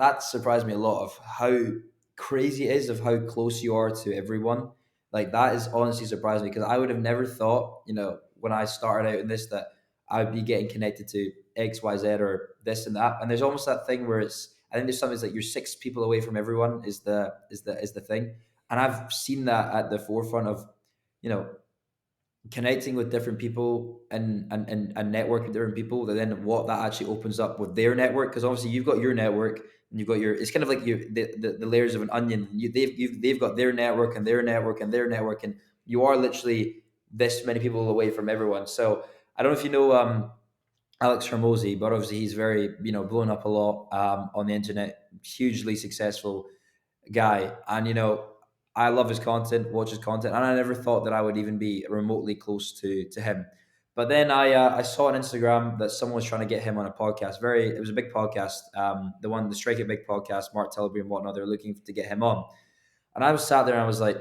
that surprised me a lot of how crazy it is of how close you are to everyone. Like that is honestly surprised me because I would have never thought, when I started out in this, that I'd be getting connected to X, Y, Z, or this and that. And there's almost that thing where I think there's something like you're six people away from everyone is the thing. And I've seen that at the forefront of, you know, connecting with different people and network with different people, then what that actually opens up with their network, because obviously you've got your network and you've got your, it's kind of like the layers of an onion. They've got their network and their network and their network, and you are literally this many people away from everyone. So I don't know if you know Alex Hormozi, but obviously he's very, blown up a lot on the internet, hugely successful guy. And I love his content, watch his content, and I never thought that I would even be remotely close to him. But then I saw on Instagram that someone was trying to get him on a podcast. It was a big podcast, the Strike It Big podcast, Mark Telleby and whatnot. They're looking to get him on, and I was sat there and I was like,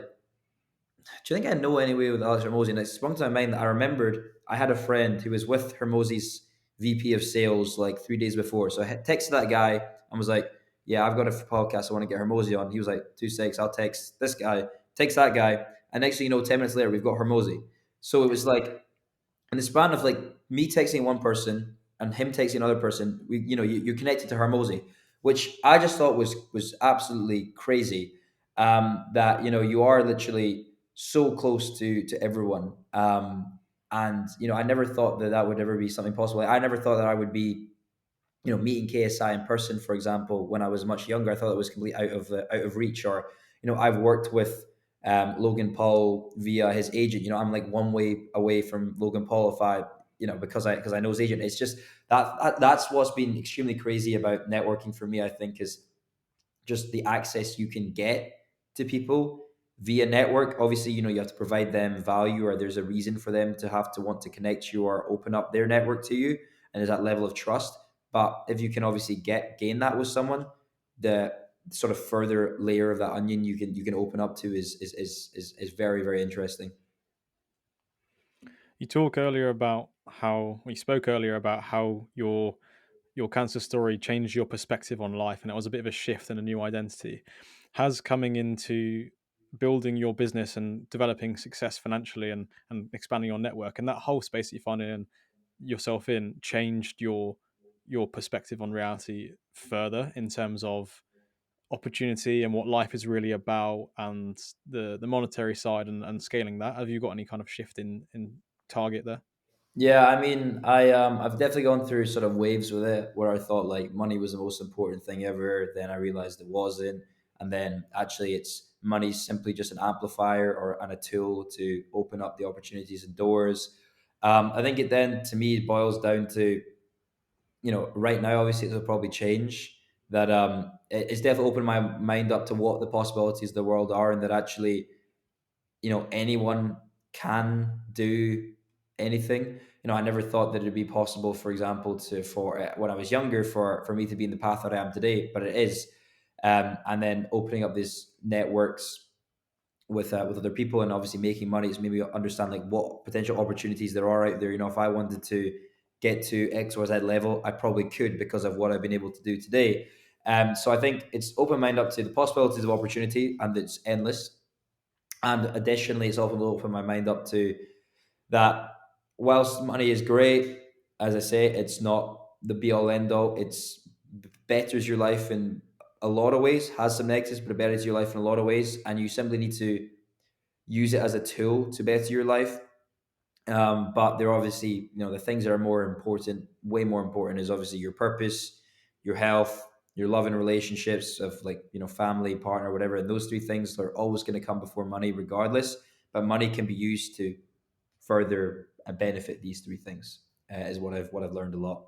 do you think I know any way with Alex Hormozi? And it sprung to my mind that I remembered I had a friend who was with Hormozi's VP of sales like 3 days before. So I texted that guy and was like, yeah, I've got a podcast. I want to get Hormozi on. He was like, 2 6, I'll text this guy, text that guy. And next thing you know, 10 minutes later, we've got Hormozi. So it was like, in the span of like me texting one person and him texting another person, you're connected to Hormozi, which I just thought was absolutely crazy. That you are literally so close to everyone, and I never thought that that would ever be something possible. I never thought that I would be meeting KSI in person, for example, when I was much younger. I thought it was completely out of reach. Or I've worked with Logan Paul via his agent. I'm like one way away from Logan Paul if I because I know his agent. It's just that's what's been extremely crazy about networking for me. I think is just the access you can get to people via network. Obviously, you have to provide them value, or there's a reason for them to have to want to connect you or open up their network to you, and there's that level of trust. But if you can obviously gain that with someone, the sort of further layer of that onion you can open up to is very, very interesting. You spoke earlier about how your cancer story changed your perspective on life, and it was a bit of a shift and a new identity. Has coming into building your business and developing success financially and expanding your network and that whole space that you find in yourself in changed your perspective on reality further in terms of opportunity and what life is really about and the monetary side and scaling that? Have you got any kind of shift in target there? Yeah, I mean, I've definitely gone through sort of waves with it where I thought like money was the most important thing ever. Then I realized it wasn't, and then actually, it's money's simply just an amplifier and a tool to open up the opportunities and doors. I think it then to me boils down to right now. Obviously, it'll probably change. That it's definitely opened my mind up to what the possibilities of the world are, and that actually anyone can do anything. I never thought that it'd be possible, for example, to for when I was younger, for me to be in the path that I am today, but it is. And then opening up these networks with other people, and obviously making money, is maybe understand like what potential opportunities there are out there. If I wanted to get to X or Z level, I probably could because of what I've been able to do today. So I think it's open mind up to the possibilities of opportunity, and it's endless. And additionally, it's also opened my mind up to that whilst money is great, as I say, it's not the be all end all. It's betters your life in a lot of ways, has some negatives, but it betters your life in a lot of ways. And you simply need to use it as a tool to better your life. But there are obviously, the things that are more important, way more important, is obviously your purpose, your health, your love and relationships of like, family, partner, whatever. And those three things are always going to come before money, regardless. But money can be used to further benefit these three things, is what I've learned a lot.